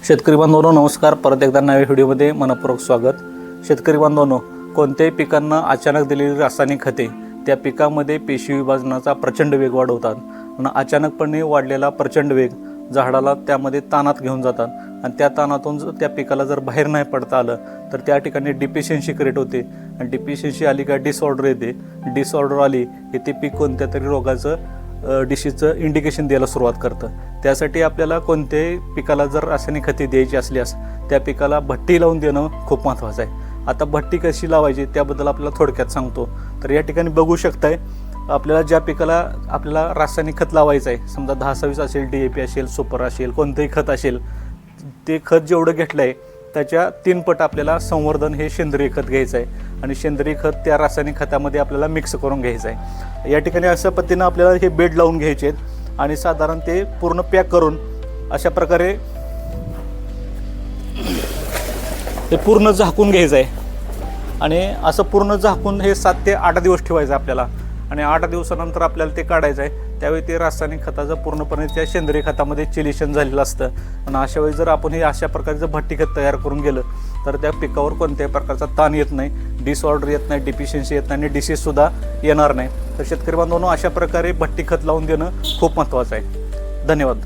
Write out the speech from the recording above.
शेतकरी बांधवांनो नमस्कार. परत एकदा नव्या व्हिडिओमध्ये मनपूर्वक स्वागत. शेतकरी बांधवांनो, कोणत्याही पिकांना अचानक दिलेली रासायनिक खते त्या पिकामध्ये पेशी विभाजनाचा प्रचंड वेग वाढवतात आणि अचानकपणे वाढलेला प्रचंड वेग झाडाला त्यामध्ये ताणात घेऊन जातात आणि त्या ताणातून त्या पिकाला जर बाहेर नाही पडता आलं तर त्या ठिकाणी डिफिशियन्सी क्रिएट होते आणि डिफिशियन्सी आली का डिसऑर्डर येते. डिसऑर्डर आली की ते पीक कोणत्या तरी रोगाचं डिसीजचं इंडिकेशन द्यायला सुरुवात करतं. त्यासाठी आपल्याला कोणत्याही पिकाला जर रासायनिक खते द्यायची असल्यास त्या पिकाला भट्टी लावून देणं खूप महत्त्वाचं आहे. आता भट्टी कशी लावायची त्याबद्दल आपल्याला थोडक्यात सांगतो. तर या ठिकाणी बघू शकताय, आपल्याला ज्या पिकाला आपल्याला रासायनिक खत लावायचं आहे, समजा 10-26 असेल, DAP असेल, सुपर असेल, कोणतंही खत असेल, ते खत जेवढं घेतलं आहे त्याच्या 3 पट आपल्याला संवर्धन हे सेंद्रिय खत घ्यायचं आहे आणि सेंद्रिय खत त्या रासायनिक खतामध्ये आपल्याला मिक्स करून घ्यायचं आहे. या ठिकाणी अशा पद्धतीनं आपल्याला हे बेड लावून घ्यायचे आहेत आणि साधारण ते पूर्ण पॅक करून अशा प्रकारे ते पूर्ण झाकून घ्यायचं आहे आणि असं पूर्ण झाकून हे 7 ते 8 दिवस ठेवायचं आहे आपल्याला आणि 8 दिवसानंतर आपल्याला ते काढायचं आहे. त्यावेळी ते रासायनिक खताचं पूर्णपणे त्या सेंद्रिय खतामध्ये चिलिशन झालेलं असतं आणि अशा वेळी जर आपण हे अशा प्रकारचं भट्टी खत तयार करून गेलं तर त्या पिकावर कोणत्याही प्रकारचा ताण येत नाही, डिसऑर्डर येत नाही, डिफिशियन्सी येत नाही आणि डिसीजसुद्धा येणार नाही. तर शेतकरी बांधवांनो, अशा प्रकारे भट्टी खत लावून देणं खूप महत्त्वाचं आहे. धन्यवाद.